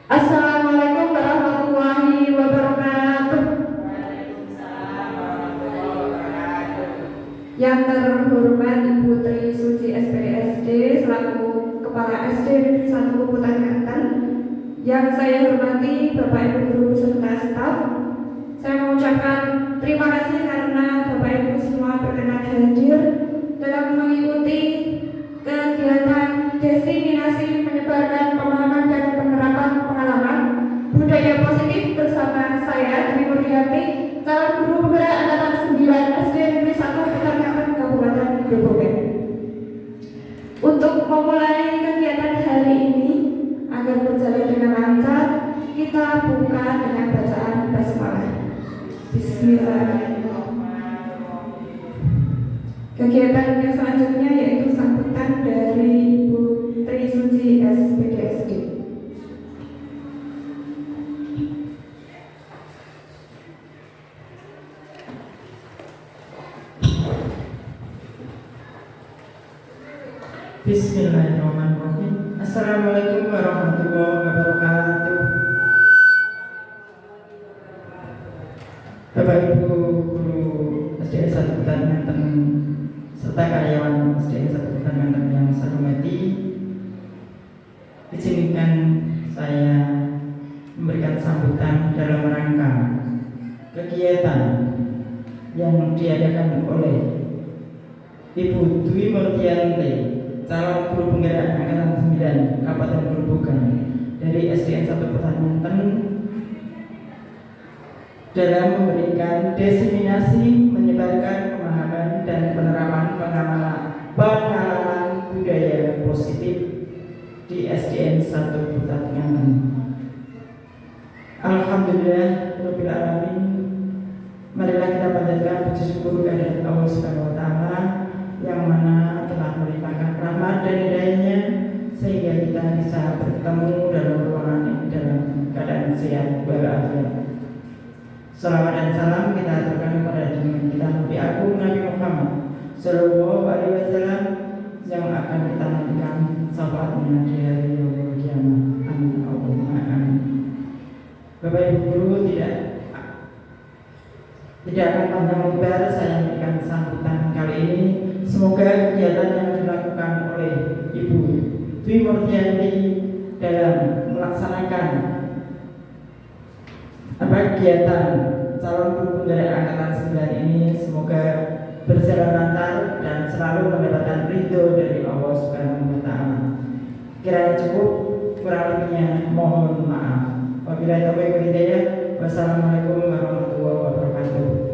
Assalamualaikum warahmatullahi wabarakatuh. Yang terhormat Ibu Tri Suci SPDSD selaku Kepala SD Negeri 1 Kabupaten Banten, yang saya hormati Bapak Ibu guru beserta staf, saya mengucapkan terima kasih karena Bapak Ibu semua berkenan hadir dalam mengikuti kegiatan diseminasi menyebarkan pemahaman dan penerapan pengalaman budaya positif bersama saya Dwi Murdiati, calon guru penggerak angkatan 9 SD Negeri 1 Peternakan Kabupaten Grobogan. Untuk memulai kegiatan hari ini agar berjalan dengan lancar, kita buka dengan bacaan basmalah. Bismillahirrahmanirrahim. Kegiatan yang selanjutnya yaitu sambutan dari Ibu Tri Suci SPDSD. Bismillahirrahmanirrahim. Assalamualaikum warahmatullahi wabarakatuh. Bapak Ibu guru SDN 1 Banten serta karyawan SDN 1 Banten yang saya hormati, izinkan saya memberikan sambutan dalam rangka kegiatan yang diadakan oleh Ibu Dwi Murdianti, calon guru penggerak angkatan 9 Kabupaten Grobogan dari SDN 1 Banten, dalam memberikan diseminasi menyebarkan pemahaman dan penerapan pengalaman budaya positif di SDN 1 Banten. Alhamdulillah rabbil alamin. Marilah kita panjatkan puji syukur kehadirat Allah Subhanahu wa taala yang mana telah melimpahkan rahmat dan hidayahnya sehingga kita bisa bertemu dalam ruangan ini dalam keadaan sehat walafiat. Salawat dan salam kita aturkan kepada junjungan kita Nabi Agung Nabi Muhammad Sallallahu Alaihi Wasallam yang akan kita nantikan syafaatnya di hari yaumul kiamah. Amin Allahumma amin. Bapak Ibu guru, tidak akan panjang lebar saya memberikan sambutan kali ini. Semoga kegiatan yang dilakukan oleh Ibu Dwi Murdianti dalam melaksanakan kegiatan calon guru penggerak angkatan 9 ini semoga berjalan lancar dan selalu mendapatkan ridho dari Allah Subhanahu wa taala. Kiranya cukup, kurang lebihnya mohon maaf. Wabillahi taufiq wal hidayah. Wassalamualaikum warahmatullahi wabarakatuh.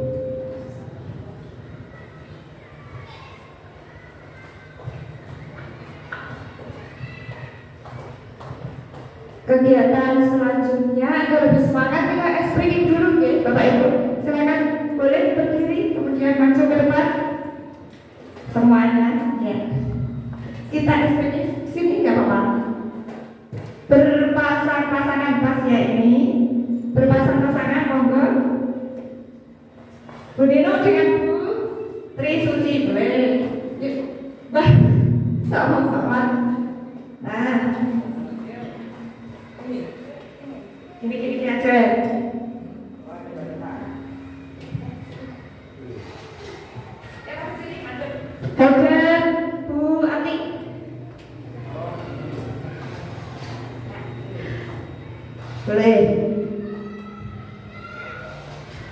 Kegiatan selanjutnya agar lebih semangat kita explain dulu ya Bapak Ibu. Silakan boleh berdiri kemudian maju ke depan semuanya ya. Kita explain sini nggak apa-apa. Berpasang-pasangan pas ya ini. Berpasang-pasangan monggo. Bu Dino dengan Bu Tri Suci boleh. Yuk. Bah. Sama-sama. Nah. Gini aja. Dokter Bu Ati. Boleh.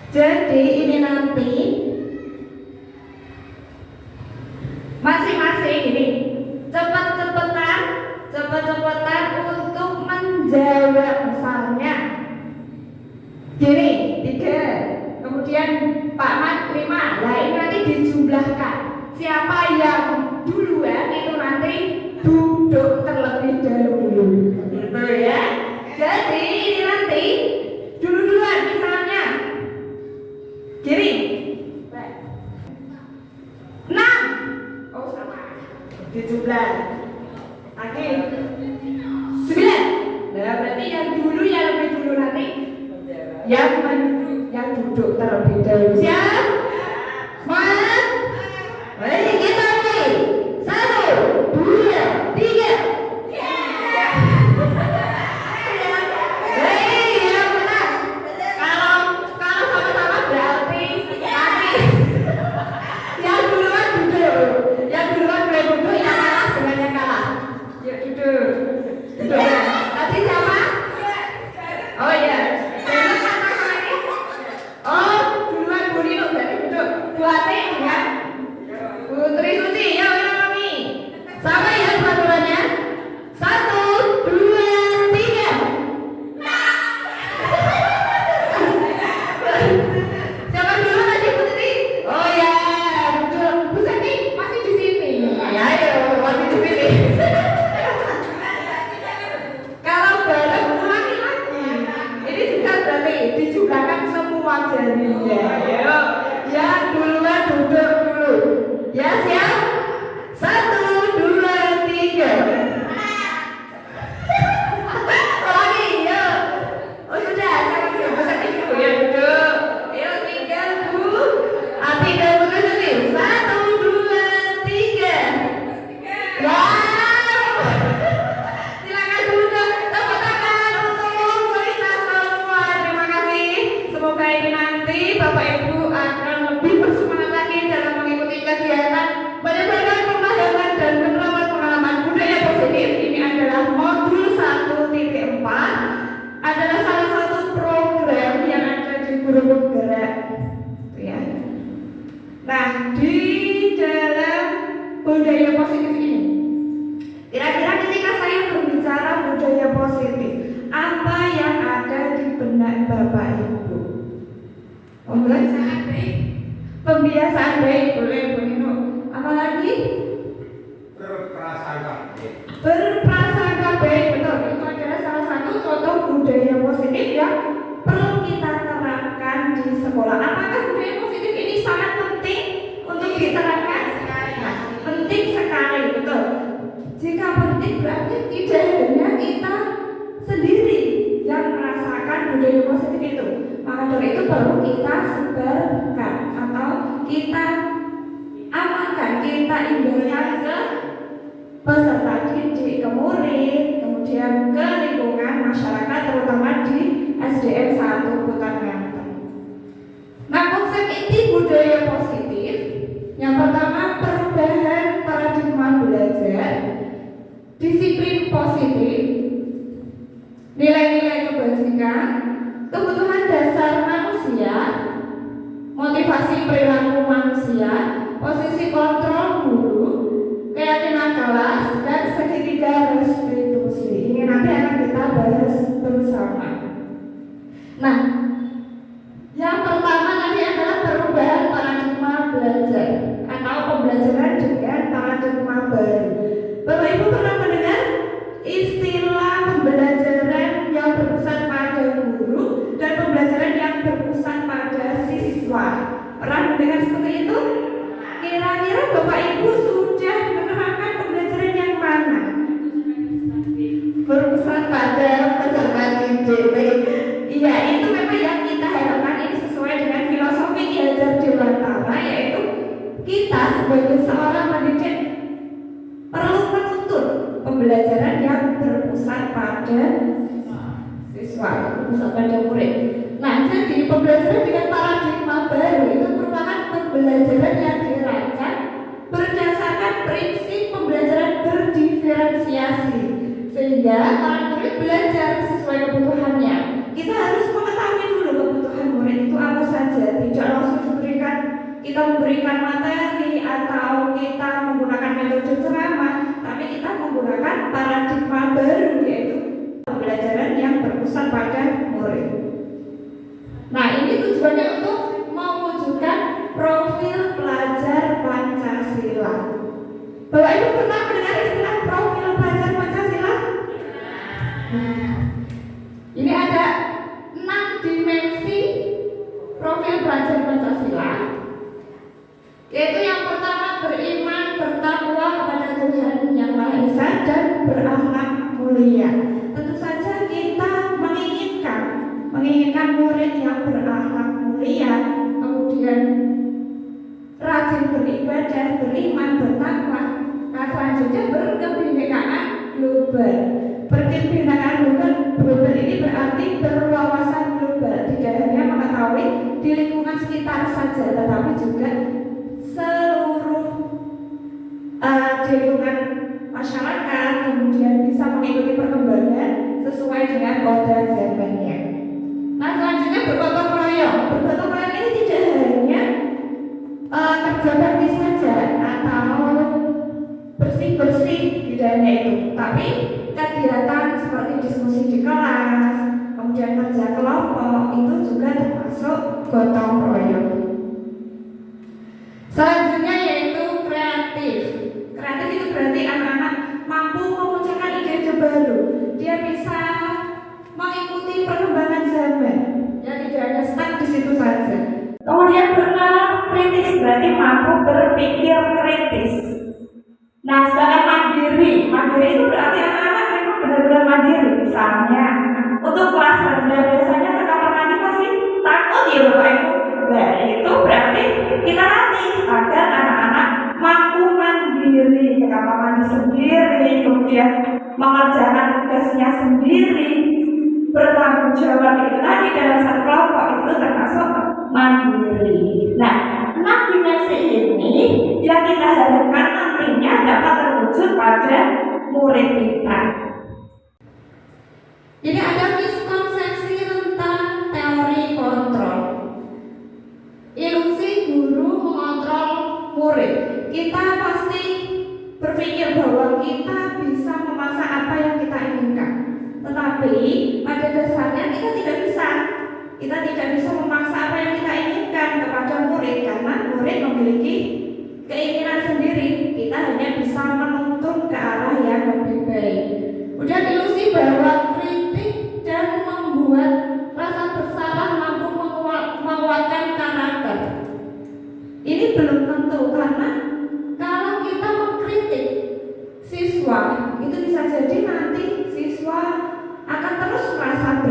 Jadi ini nanti masing-masing ini cepat-cepatan untuk menjawab. Misalnya gini 3, kemudian Pak Mat 5. Nah ini nanti dijumlahkan. Siapa yang duluan itu nanti duduk terlebih dahulu, gitu ya. Jadi ini nanti duluan misalnya kiri 6. Oh sama 17 lagi 9. Nah berarti yang dulu yang lebih dulu nanti yang duduk terlebih dahulu. Siap? Semangat? Baik, kita mulai. 1, 2, 3. di dalam budaya positif ini. Kira-kira ketika saya berbicara budaya positif, apa yang ada di benak Bapak Ibu? Pembiasaan baik. Pembiasaan baik, boleh Bu Nino. Apa lagi? Berprasangka baik. Berprasangka baik, betul. Itu adalah salah satu contoh budaya positif yang perlu kita terapkan di sekolah. Apakah budaya positif ini sangat penting untuk diterapkan? Nah, penting sekali, betul. Jika penting berarti tidak hanya kita sendiri yang merasakan budaya positif itu. Maka dari itu perlu kita sebarkan atau kita amalkan, kita indahkan ke peserta didik, ke murid, kemudian ke lingkungan masyarakat, terutama di SDN 1 Kota Banten. Nah, konsep inti budaya positif yang pertama perubahan paradigma belajar, disiplin positif, nilai-nilai kebajikan, kebutuhan dasar manusia, motivasi perilaku manusia, posisi kontrol guru, keyakinan kelas, dan segitiga restitusi. Ini nanti akan kita bahas bersama. Nah, yang pertama tadi adalah perubahan paradigma belajar atau pembelajaran dengan paradigma baru. Bapak Ibu pernah mendengar istilah pembelajaran yang berpusat pada guru dan pembelajaran yang berpusat pada siswa? Pernah mendengar seperti itu? Kira-kira Bapak Ibu sudah menerapkan pembelajaran yang mana? Berpusat pada peserta didik. Iya, itu memang yang kita harapkan. Ini sesuai dengan filosofi Ki Hajar Dewantara, yaitu kita sebagai seorang pendidik perlu menuntut pembelajaran yang berpusat pada siswa, berpusat pada murid. Nah, jadi pembelajaran dengan paradigma baru itu merupakan pembelajaran yang dirancang berdasarkan prinsip pembelajaran berdiferensiasi, sehingga para murid belajar sesuai kebutuhannya. Kita harus mengetahui dulu kebutuhan murid itu apa saja, tidak langsung kita memberikan materi atau kita menggunakan metode ceramah, tapi kita menggunakan paradigma baru, yaitu pembelajaran yang berpusat pada murid. Nah, ini tujuannya untuk mewujudkan profil pelajar Pancasila. Bapak Ibu pernah mendengar istilah profil pelajar Pancasila? Ini ada 6 dimensi profil pelajar Pancasila, yaitu yang pertama beriman, bertakwa kepada Tuhan Yang Maha Esa, dan berakhlak mulia. Tentu saja kita menginginkan murid yang berakhlak mulia, kemudian rajin beribadah, beriman, bertakwa. Nah, selanjutnya berkebinekaan global. Berkebinekaan global ini berarti berwawasan global, tidak hanya mengetahui di lingkungan sekitar saja, tetapi juga seluruh di lingkungan masyarakat, kemudian bisa mengikuti perkembangan sesuai dengan kode zamannya. Nah, selanjutnya bergotong royong. Bergotong royong ini tidak hanya kerja bakti saja atau bersih-bersih di dalamnya itu, tapi kegiatan seperti diskusi di kelas, kemudian kerja kelompok itu juga termasuk gotong royong. Selanjutnya yaitu kreatif. Kreatif itu berarti anak-anak mampu memunculkan ide baru. Dia bisa mengikuti perkembangan zaman. Ya, tidak hanya stuck di situ saja. Kemudian bernalar kritis, berarti mampu berpikir kritis. Nah, sedangkan mandiri itu berarti anak-anak memang benar-benar mandiri. Misalnya untuk kelas rendah biasanya ke kamar mandi pasti takut ya Bapak Ibu. Nah, itu berarti kita latih agar anak-anak mampu mandiri, ke kamar mandi sendiri, kemudian mengerjakan tugasnya sendiri, bertanggung jawab. Itu tadi dalam satu kelompok itu termasuk mandiri. Nah, 6 dimensi ini yang kita harapkan nantinya dapat terwujud pada murid kita. Jadi ada miskonsepsi tentang teori kontrol. Ilusi guru mengontrol murid, kita pasti berpikir bahwa kita bisa memasak apa yang kita inginkan. Tetapi pada dasarnya kita tidak bisa. Kita tidak bisa memaksa apa yang kita inginkan kepada murid karena murid memiliki keinginan sendiri. Kita hanya bisa menuntun ke arah yang lebih baik. Kemudian ilusi bahwa kritik dan membuat rasa bersalah mampu menguatkan karakter. Ini belum tentu, karena kalau kita mengkritik siswa, itu bisa jadi nanti siswa akan terus merasa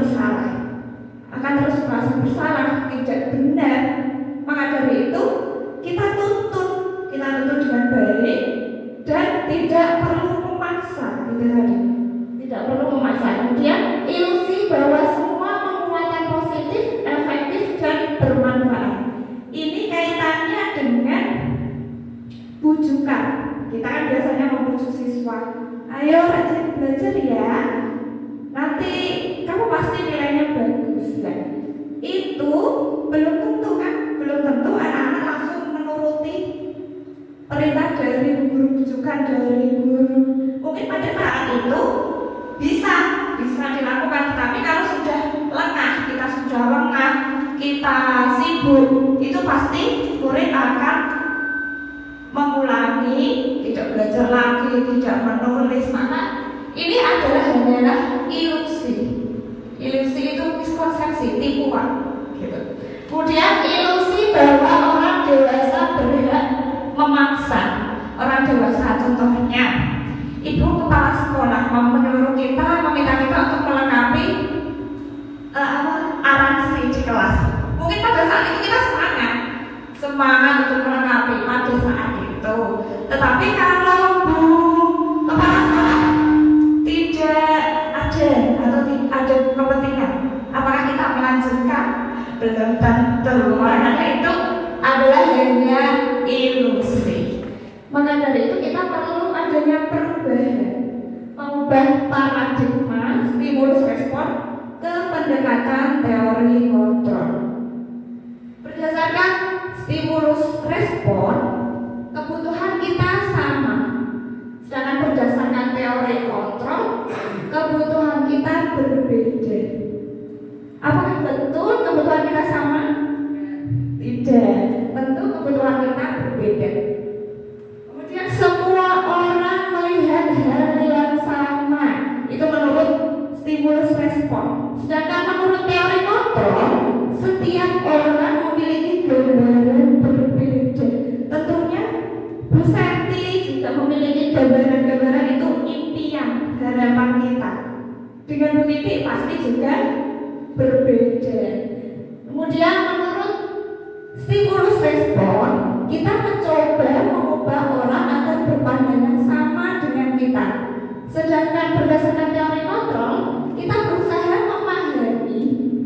bersalah, tidak benar. Maka dari itu kita tuntun dengan baik dan tidak perlu memaksa, gitu tadi. Tidak perlu memaksa. Kemudian ilusi bahwa semua penguatan positif, efektif dan bermanfaat. Ini kaitannya dengan bujukan. Kita kan biasanya membujuk siswa, ayo rajin belajar ya, nanti kamu pasti nilainya bagus. Nah, itu belum tentu kan, belum tentu anak-anak langsung menuruti perintah dari guru, bujukan dari guru. Mungkin pada saat itu bisa dilakukan, tetapi kalau sudah lengah, kita sibuk, itu pasti murid akan mengulangi, tidak belajar lagi, tidak menulis. Maka ini hanyalah ilusi itu miskonsepsi, tipuan gitu. Kemudian ilusi bahwa orang dewasa berhak memaksa orang dewasa. Contohnya ibu kepala sekolah meminta kita untuk melengkapi aransi di kelas. Mungkin pada saat itu kita semangat untuk melengkapi pada saat itu. Tetapi kalau bu kepala sekolah tidak ada atau ada kepentingan, apakah kita melanjutkan? Belum tentu. Makanya itu adalah hanya ilusi. Maka dari itu kita perlu adanya perubahan, mengubah paradigma stimulus respon ke pendekatan teori kontrol. Berdasarkan stimulus respon, kebutuhan kita sama. Sedangkan berdasarkan teori kontrol, kebutuhan kita berbeda. Apakah betul kebutuhan kita sama? Tidak. Tentu kebutuhan kita berbeda. Kemudian semua orang melihat hal yang sama. Itu menurut stimulus respon. Sedangkan menurut teori kontrol, setiap orang memiliki gambaran berbeda. Tentunya Bu Santi juga memiliki gambaran-gambaran, itu impian, harapan kita. Dengan Bu Titik pasti juga berbeda. Kemudian menurut stimulus respon, kita mencoba mengubah orang agar berpandangan sama dengan kita. Sedangkan berdasarkan teori kontrol, kita berusaha memahami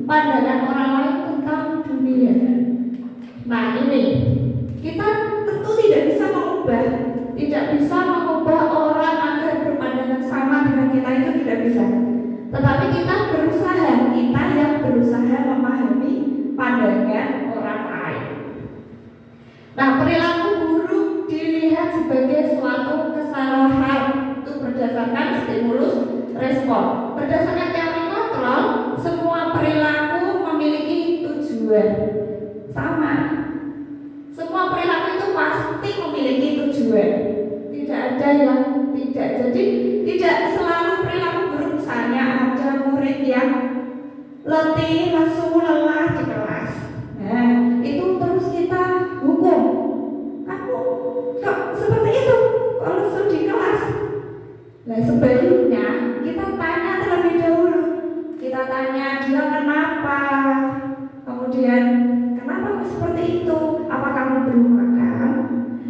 pandangan orang lain tentang dunia. Nah ini, kita tentu tidak bisa mengubah orang agar berpandangan sama dengan kita, itu tidak bisa. Tetapi kita yang berusaha memahami pandangan orang lain. Nah, perilaku buruk dilihat sebagai suatu kesalahan, itu berdasarkan stimulus respon. Berdasarkan teori kontrol, semua perilaku memiliki tujuan sama. Semua perilaku itu pasti memiliki tujuan. Tidak ada yang tidak. Jadi tidak selalu perilaku buruk. Misalnya ada murid yang letih, lesu, lelah di kelas. Nah, itu terus kita hukum. Kamu kok seperti itu? Kok lesu di kelas? Nah, sebaliknya kita tanya terlebih dahulu. Kita tanya dia kenapa? Kemudian kenapa seperti itu? Apa kamu belum makan?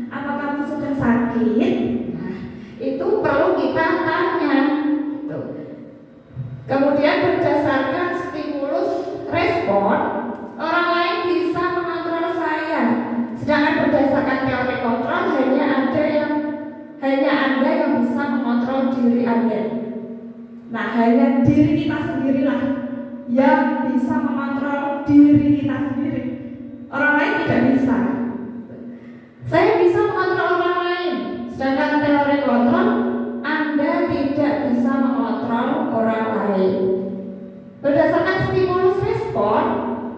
Apa kamu sedang sakit? Nah, itu perlu kita tanya. Kemudian berdasarkan stimulus respon, orang lain bisa mengontrol saya. Sedangkan berdasarkan teori kontrol, hanya Anda yang bisa mengontrol diri Anda. Nah, hanya diri kita sendirilah yang bisa mengontrol diri kita sendiri. Orang lain tidak bisa. Saya bisa kontrol, Anda tidak bisa mengontrol orang lain. Berdasarkan stimulus respon,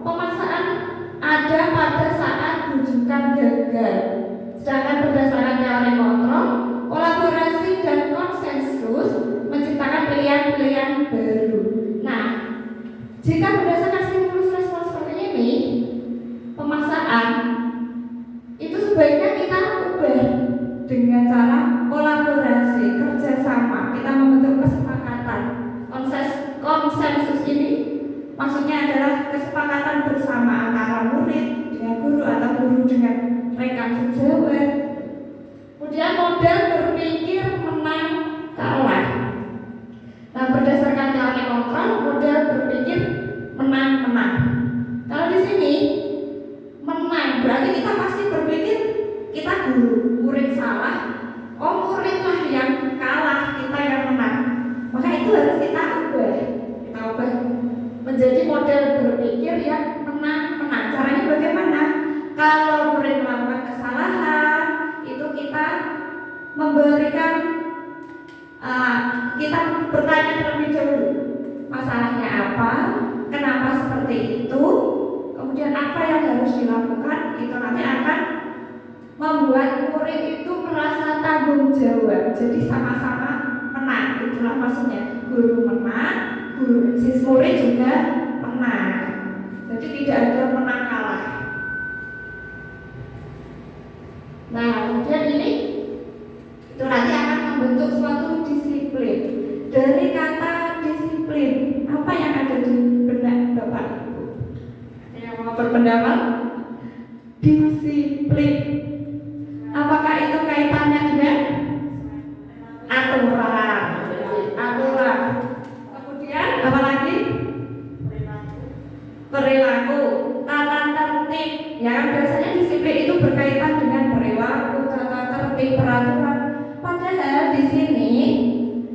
pemaksaan ada pada saat rujukan gagal. Sedangkan berdasarkan teori kontrol, kolaborasi dan konsensus menciptakan pilihan-pilihan baru. Nah, jika berdasarkan stimulus respon seperti ini, pemaksaan itu sebaiknya kita ubah dengan cara kolaborasi, kerjasama. Kita membentuk kesepakatan. Konsensus ini maksudnya adalah kesepakatan bersama antara murid dengan guru atau guru dengan rekan sejawat. Kemudian model berpikir menang kalah. Nah, berdasarkan teori kontrol, model berpikir menang-menang. Kalau di sini menang berarti kita pasti berpikir kita guru, murid salah, oh muridlah yang kalah, kita yang menang. Maka itu harus kita ubah menjadi model berpikir yang menang-menang. Caranya bagaimana? Kalau murid melakukan kesalahan, itu kita memberikan kita bertanya terlebih dahulu masalahnya apa, kenapa seperti itu, kemudian apa yang harus dilakukan. Itu nanti akan membuat murid itu merasa tanggung jawab. Jadi sama-sama menang. Itulah maksudnya, guru menang, si murid juga menang. Jadi tidak ada menang kalah. Nah, kemudian ini itu nanti akan membentuk suatu disiplin. Dari kata disiplin, apa yang ada di benak Bapak Ibu? Yang mau berpendapat? Disiplin. Apakah itu kaitannya dengan aturan? Aturan. Kemudian apa lagi? Perilaku, tata tertib. Ya, biasanya disiplin itu berkaitan dengan perilaku, tata tertib, peraturan. Padahal di sini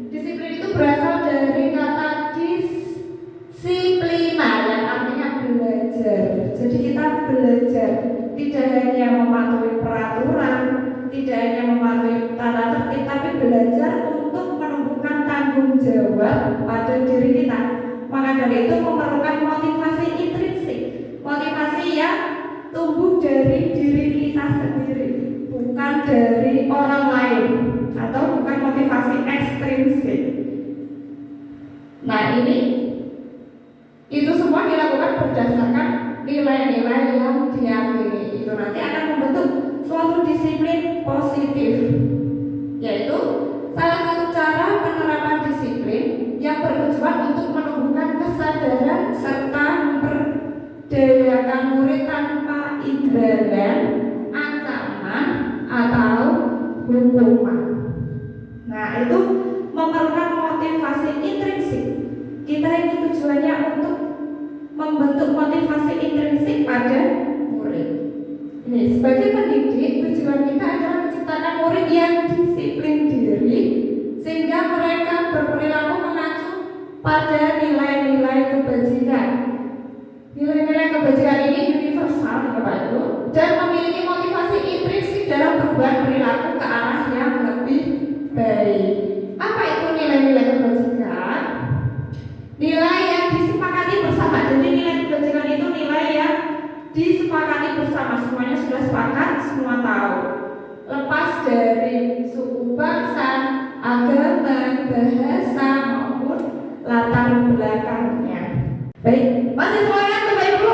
disiplin itu berasal dari kata disiplina yang artinya belajar. Jadi kita belajar tidak hanya mematuhi peraturan, tidak hanya mematuhi tata tertib, tapi belajar untuk menumbuhkan tanggung jawab pada diri kita. Maka dari itu memerlukan motivasi intrinsik, motivasi yang tumbuh dari diri kita sendiri, bukan dari orang lain, atau bukan motivasi ekstrinsik. Nah, ini itu semua dilakukan berdasarkan nilai-nilai yang diyakini. Itu nanti akan membentuk suatu disiplin positif, yaitu salah satu cara penerapan disiplin yang bertujuan untuk menumbuhkan kesadaran serta memberdayakan murid tanpa imbalan, ancaman, atau hukuman. Nah, itu memerlukan motivasi intrinsik. Kita ini tujuannya untuk membentuk motivasi intrinsik pada murid. Ini sebagai pendidik, tujuan kita adalah menciptakan murid yang disiplin diri sehingga mereka berperilaku mengacu pada nilai-nilai kebajikan. Nilai-nilai kebajikan ini universal, Bapak Ibu, dan memiliki motivasi intrinsik dalam perubahan perilaku ke arah yang lebih baik. Apa itu nilai-nilai kebajikan? Nilai yang disepakati bersama. Jadi nilai kebajikan itu nilai yang disepakati bersama, semuanya sudah sepakat, semua tahu. Lepas dari suku bangsa, agama, bahasa maupun latar belakangnya. Baik, masih semangat Bapak Ibu?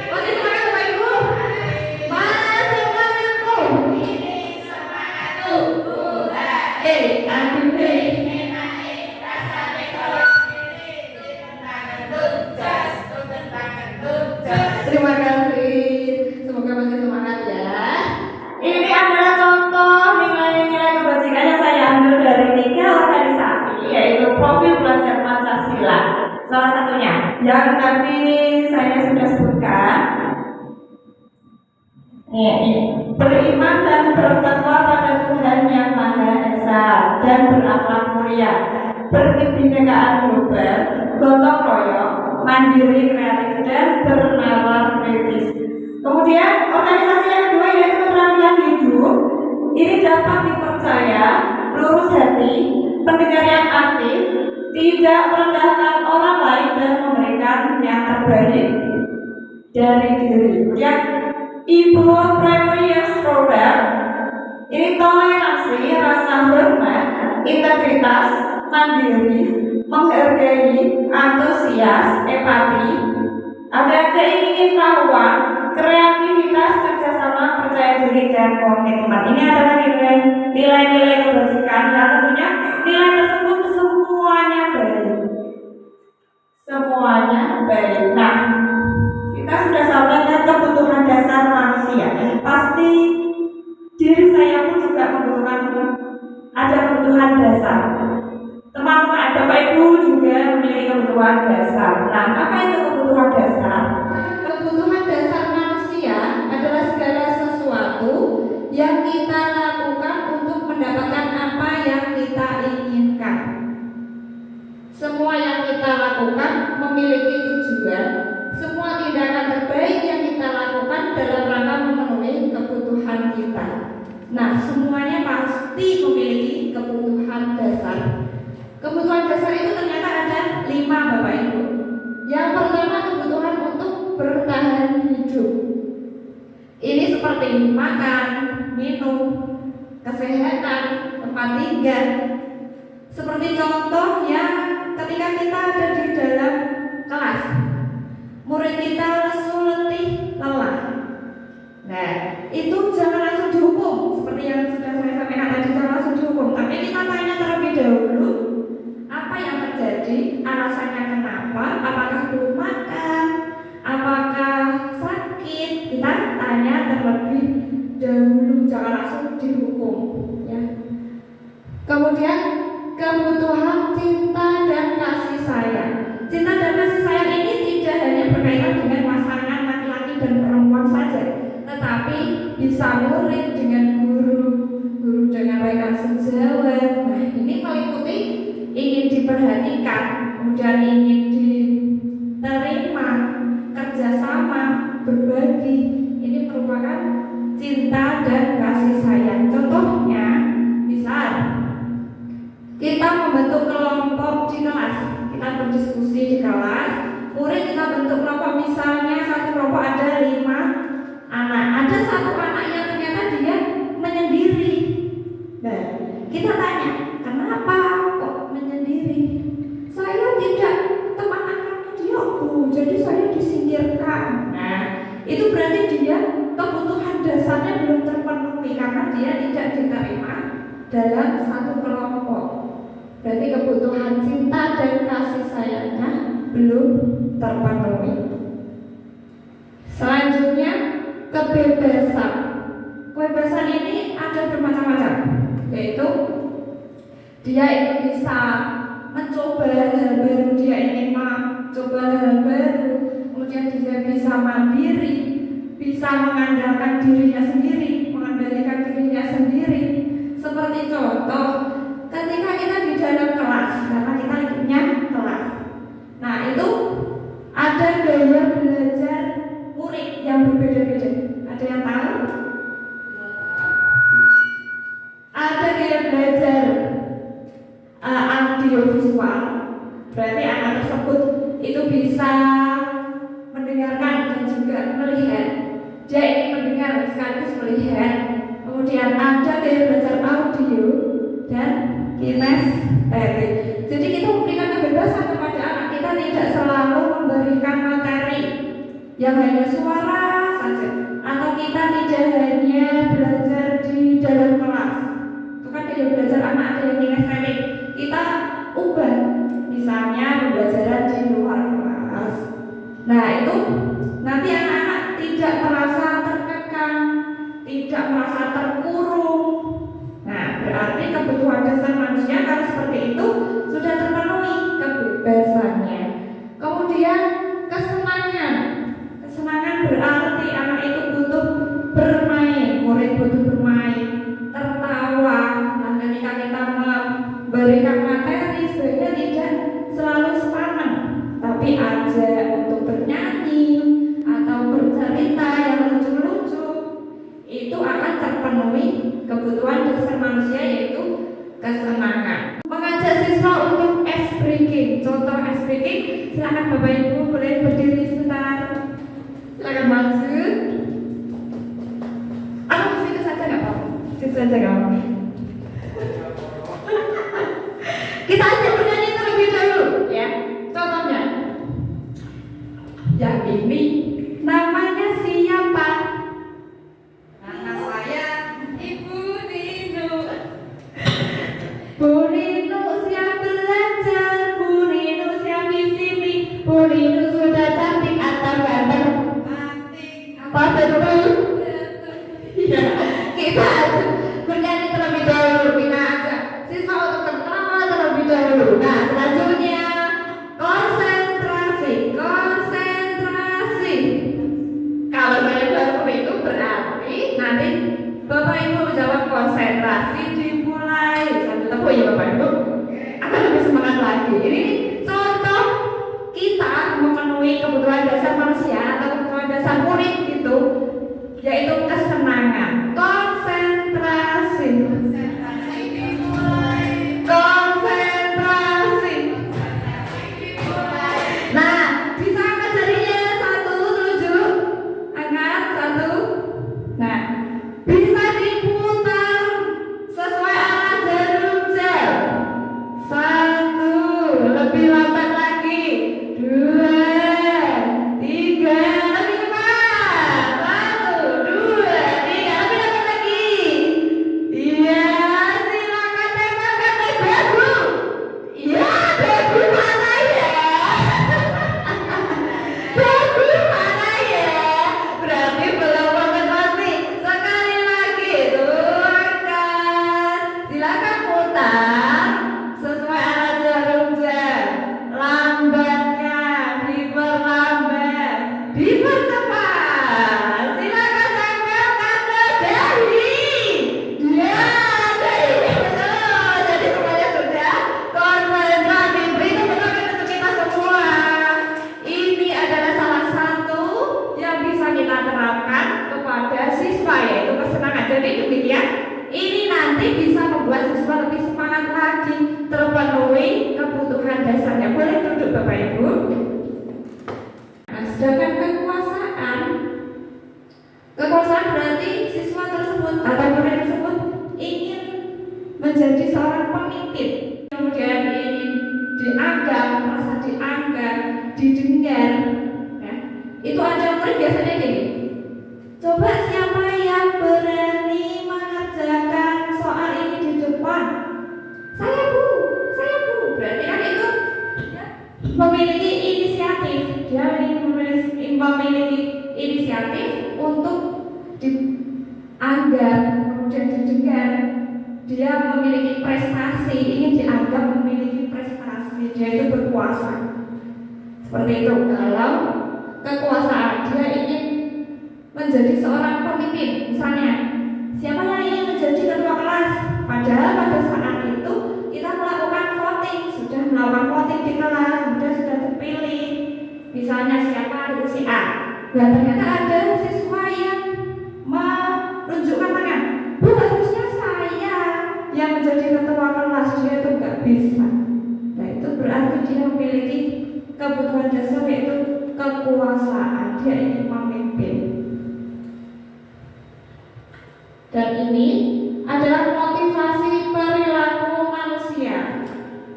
Masih semangat Bapak Ibu? Mana semangatmu? Ini semangatku. Aduh terima kasih. Semoga masih semangat ya. Ini adalah contoh nilai-nilai kebajikan yang saya ambil dari 3 organisasi, yaitu Profil Belajar Pancasila. Salah satunya yang tadi saya sudah sebutkan. Ini beriman dan bertakwa pada Tuhan Yang Maha Esa dan berakhlak mulia, berkebinekaan global, gotong royong, mandiri, kreatif, dan bernalar kritis. Kemudian organisasi yang kedua yaitu keterampilan hidup. Ini dapat dipercaya tidak merendahkan orang lain dan memberikan yang terbaik dari diri. Yang Ibu Primary Extrovert ini toleransi, rasa hormat, integritas, mandiri, menghargai, antusias, empati, ada keinginan tahuan, kreativitas, kerjasama, percaya diri, dan komitmen. Ini adalah nilai-nilai kebajikan yang tentunya nilai tersebut semuanya baik. Semuanya baik. Nah, kita sudah sampai ke kebutuhan dasar manusia. Pasti diri saya pun juga membutuhkan ada kebutuhan dasar. Teman-teman Bapak Ibu juga memiliki kebutuhan dasar. Nah, apa itu kebutuhan dasar? Kebutuhan dasar manusia adalah segala sesuatu yang kita lakukan untuk mendapatkan apa yang kita inginkan. Semua yang kita lakukan memiliki tujuan. Semua tindakan terbaik yang kita lakukan dalam rangka memenuhi kebutuhan kita. Nah, semuanya pasti memiliki kebutuhan dasar. Kebutuhan dasar itu ternyata ada 5, Bapak Ibu. Yang pertama, kebutuhan untuk bertahan hidup. Ini seperti makan, minum, kesehatan, tempat tinggal. Seperti contohnya ketika kita ada di dalam kelas, murid kita lesu, letih, lelah. Nah, itu jangan langsung dihukum. Seperti yang sudah saya sampaikan tadi, jangan langsung dihukum. Tapi kita tanya terlebih dahulu, apa yang terjadi, alasannya kenapa, apakah belum makan, apakah sakit. Kita tanya terlebih dahulu, jangan langsung dihukum, ya. Kemudian kebutuhan cinta dan kasih sayang. Cinta dan kasih sayang ini tidak hanya berkaitan dengan pasangan laki-laki dan perempuan saja, tetapi bisa murid dengan guru, guru dengan rekan sejawat. Nah, ini meliputi ingin diperhatikan, kemudian ingin diterima, kerjasama, berbagi. Ini merupakan cinta dan kasih sayang. Contohnya, misal kita membentuk kelompok di kelas, kita berdiskusi di kelas, murid kita bentuk kelompok, misalnya satu kelompok ada 5 anak, ada satu anak yang ternyata dia menyendiri. Nah, kita tanya, kenapa kok menyendiri? Saya tidak teman akrabnya dia, jadi saya disingkirkan. Nah, itu berarti dia kebutuhan dasarnya belum terpenuhi karena dia tidak diterima dalam satu kelompok. Berarti kebutuhan cinta dan kasih sayangnya belum terpenuhi. Selanjutnya, kebebasan. Kebebasan ini ada bermacam-macam, yaitu dia itu bisa mencoba hal baru, dia ingin mencoba hal baru, kemudian dia bisa mandiri, bisa mengandalkan dirinya sendiri, mengendalikan dirinya sendiri. Seperti contoh, ketika kita di dalam kelas, karena kita ikutnya kelas. Nah, itu ada gaya belajar murid yang berbeda-beda. Ada yang tahu? Ada gaya belajar audiovisual. Berarti anak tersebut itu bisa mendengarkan dan juga melihat. Dia ingin mendengar sekaligus melihat. Kemudian ada gaya belajar audio dan kinestetik. Jadi kita memberikan kebebasan kepada anak. Kita tidak selalu memberikan materi yang hanya suara saja, atau kita tidak hanya belajar di dalam kelas. Itu kan gaya belajar anak ada yang kinestetik. Kita ubah, misalnya pembelajaran di luar kelas. Nah, itu nanti anak-anak tidak merasa terkekang, tidak merasa terkurung. Nah, berarti kebutuhan dasar manusia kalau seperti itu sudah terpenuhi kebebasannya. Kemudian kesenangan. Kesenangan berarti anak itu butuh bermain, murid butuh bermain, tertawa. Nah, ketika kita memberikan materi sebenarnya tidak selalu sepaneng, tapi ajak untuk bernyanyi atau bercerita yang lucu-lucu, itu akan terpenuhi kebutuhan dasar manusia, yaitu kesenangan. Mengajak siswa untuk ekspresi Silakan Bapak Ibu boleh berdiri sebentar. Silakan maju. Atau di situ saja nggak apa-apa. Situ saja nggak apa-apa. Kita ajak bernyanyi terlebih dahulu, ya. Contohnya, yang ini namanya siapa? Nama saya Ibu Nino. Bu Nino siap belajar, Bu Nino siap di sini. Bu Nino sudah cantik atau ganteng? Cantik. Apa betul? Iya. Kita bernyanyi terlebih dahulu. Kita ajak siswa untuk tertawa terlebih dahulu. Nah, selanjutnya konsentrasi. Kalau saya bilang itu berarti nanti Bapak Ibu menjawab konsentrasi dimulai. Sambil tepuk ya Bapak Ibu. Akan lebih semangat lagi. Ini contoh kita memenuhi kebutuhan dasar manusia atau kebutuhan dasar murid itu, yaitu kesenangan. Konsentrasi. Nah, bisa angkat jarinya 1, 7. Angkat 1. Nah, bisa diputar sesuai arah jarum jam. 1, lebih lambat lagi. 2, 3, lebih cepat. 1, 2, 3, lebih lambat lagi. Iya, silakan tembakkan Babu. Iya, Babu mana ya? Babu mana ya? Berarti belum konsentrasi. Sekali lagi tuh angkat. Silakan putar sesuai arah jarum jam. Lambatkan, diperlambat, dipercepat. Silakan tempelkan ke dahi. Ya, dahi betul. Jadi semuanya sudah konsentrasi. Beri tepuk tangan untuk kita semua. Ini adalah salah satu yang bisa kita terapkan kepada siswa, yaitu kesenangan. Jadi demikian, ini nanti bisa membuat siswa lebih semangat lagi, terpenuhi kebutuhan dasarnya. Boleh duduk Bapak Ibu. Nah, sedangkan kekuasaan berarti siswa tersebut atau murid tersebut ingin menjadi seorang pemimpin, kemudian ingin dianggap, merasa dianggap, didengar. Ya. Itu ada murid biasanya gini. Coba siapa yang berani mengerjakan soal ini di depan? Saya Bu. Berarti kan itu dia memiliki inisiatif. Dia memiliki inisiatif untuk dianggap, kemudian didengar. Dia memiliki prestasi, ingin dianggap memiliki prestasi. Dia itu berkuasa. Seperti itu. Kalau kekuasaan, dia ingin menjadi seorang pemimpin. Misalnya, siapa yang ingin menjadi ketua kelas? Padahal pada saat itu kita melakukan voting, sudah melakukan voting di kelas, sudah terpilih. Misalnya siapa itu si A. Dan ternyata ada siswa yang menunjukkan tangan. Bu, harusnya saya yang menjadi ketua kelas, dia itu nggak bisa. Nah, itu berarti dia memiliki kebutuhan dasar, yaitu kekuasaan. Dia ingin memimpin. Dan ini adalah motivasi perilaku manusia.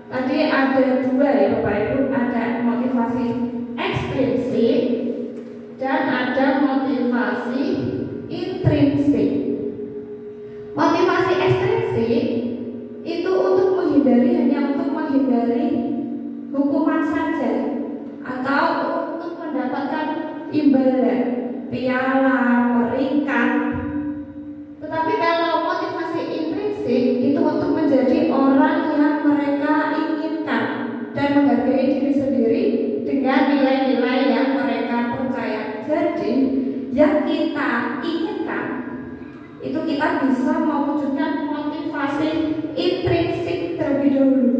Tadi ada 2 ya Bapak Ibu, ada motivasi ekstrinsik dan ada motivasi intrinsik. Motivasi ekstrinsik itu hanya untuk menghindari hukuman saja, atau untuk mendapatkan imbalan, piala, peringkat. Tetapi kalau motivasi intrinsik itu untuk menjadi orang yang mereka inginkan dan menghargai diri sendiri dengan nilai-nilai yang mereka percaya. Jadi yang kita inginkan itu kita bisa mewujudkan motivasi intrinsik terlebih dahulu.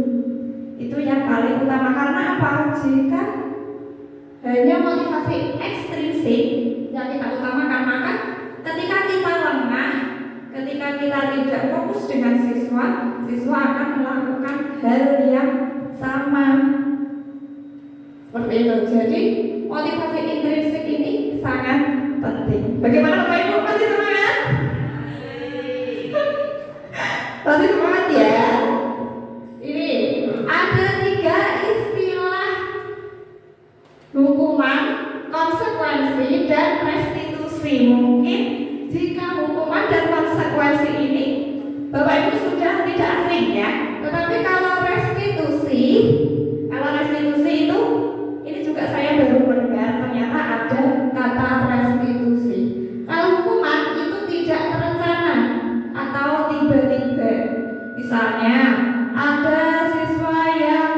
Itu yang paling utama. Karena apa? Jika hanya motivasi ekstrinsik yang kita utamakan, maka ketika kita lengah, ketika kita tidak fokus dengan siswa, siswa akan melakukan hal yang sama. Seperti itu. Jadi motivasi intrinsik ini sangat penting. Bagaimana Bapak Ibu, masih semangat? Masih semangat ya? Ini ada 3 istilah hukuman, konsekuensi, dan restitusi. Mungkin jika hukuman dan konsekuensi ini Bapak Ibu sudah tidak asing ya. Tetapi kalau restitusi itu ini juga saya baru mendengar, ternyata ada kata restitusi. Kalau hukuman itu tidak terencana atau tiba-tiba. Misalnya ada siswa yang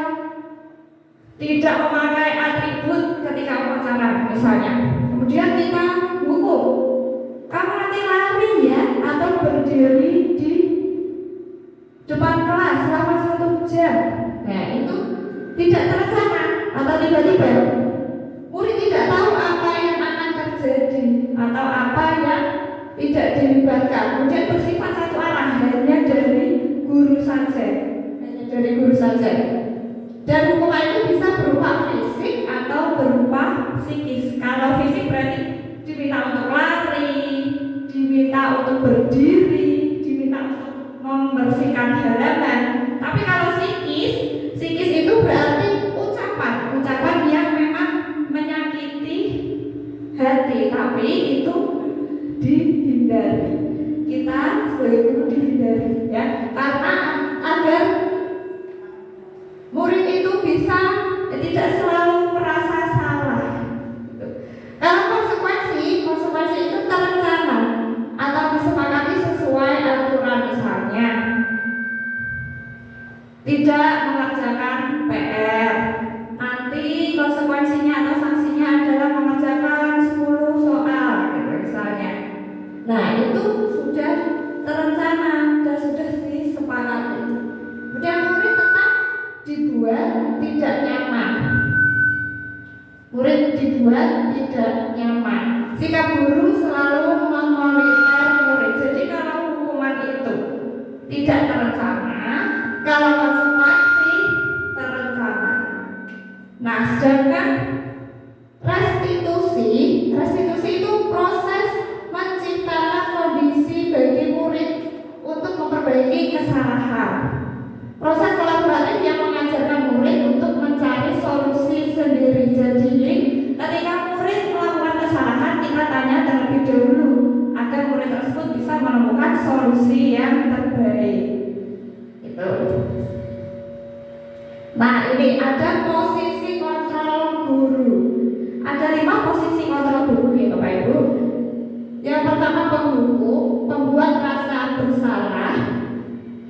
tidak memakai atribut ketika upacara misalnya. Kemudian kita hukum, kamu nanti lari ya atau berdiri di depan kelas selama 1 jam. Nah itu tidak terencana atau tiba-tiba. Murid tidak tahu apa yang akan terjadi atau apa yang tidak dilibatkan. Kemudian bersifat satu arah, hanya dari guru saja. Dan hukuman itu bisa berupa fisik atau berupa psikis. Kalau fisik berarti diminta untuk lari, diminta untuk berdiri, diminta untuk membersihkan halaman. Tapi kalau psikis itu berarti ucapan yang memang menyakiti hati, tapi itu dihindari. Kita sebagai guru dihindari ya, karena agar murid itu bisa tidak selalu merasa salah. Kalau konsekuensi itu terencana atau disepakati sesuai aturan, misalnya tidak mengerjakan PR. Nanti konsekuensinya atau sanksinya adalah mengerjakan 10 soal gitu misalnya. Nah itu sudah terencana dan sudah disepakati. Kemudian murid tetap dibuat tidak nyaman. Sikap guru selalu memonitor murid. Jadi kalau hukuman itu tidak terencana, kalau konsekuensi terencana. Nah, sedangkan restitusi itu proses menciptakan kondisi bagi murid untuk memperbaiki kesalahan. Proses kolaboratif yang mengajarkan murid untuk mencari solusi sendiri. Jadi, ketika murid melakukan kesalahan, kita tanya terlebih dahulu agar murid tersebut bisa menemukan solusi yang terbaik. Itu. Nah, ini ada posisi kontrol guru. Ada 5 posisi kontrol guru ya Bapak Ibu. Yang pertama penghukum, pembuat rasa bersalah,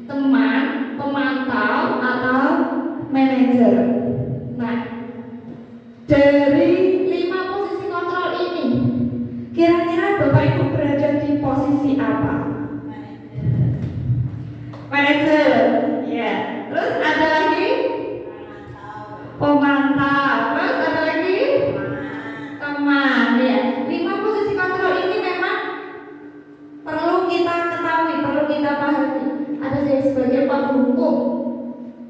teman, pemantau atau manajer. Nah, dari 5 posisi kontrol ini, kira-kira Bapak Ibu berada di posisi apa? Manajer. Ya. Terus ada lagi pemantau. Terus ada lagi teman. Ya. 5 posisi kontrol ini memang perlu kita ketahui, perlu kita pahami. Ada sebagai penghukum,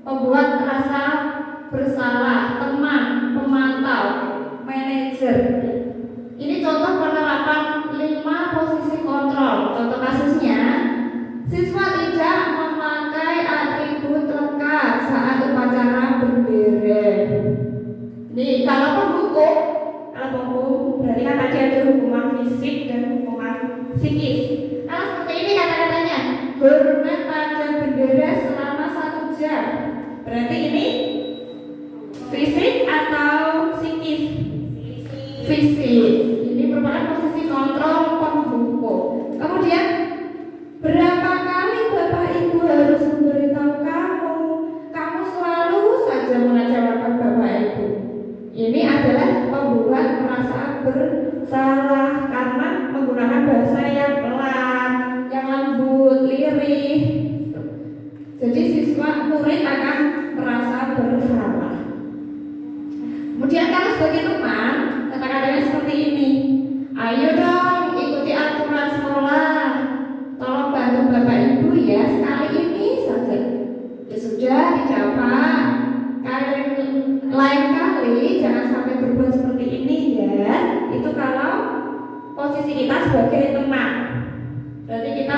pembuat rasa bersalah, teman, pemantau, manajer. Ini contoh penerapan 5 posisi kontrol. Contoh kasusnya, siswa tidak memakai atribut lengkap saat upacara bendera. Nih, kalau penghukum berarti kan tadi ada hukuman fisik dan hukuman psikis. Kalau seperti ini kata-katanya, hormat pada bendera selama 1 jam. Berarti ini fisik atau psikis? Fisik. Ini merupakan posisi kontrol penghukum. Kemudian berapa kali Bapak Ibu harus memberitahu kamu selalu saja mengecewakan Bapak Ibu. Ini adalah pembuat merasa bersalah karena menggunakan bahasa yang pelan, yang lembut, lirih. Jadi murid akan merasa bersalah.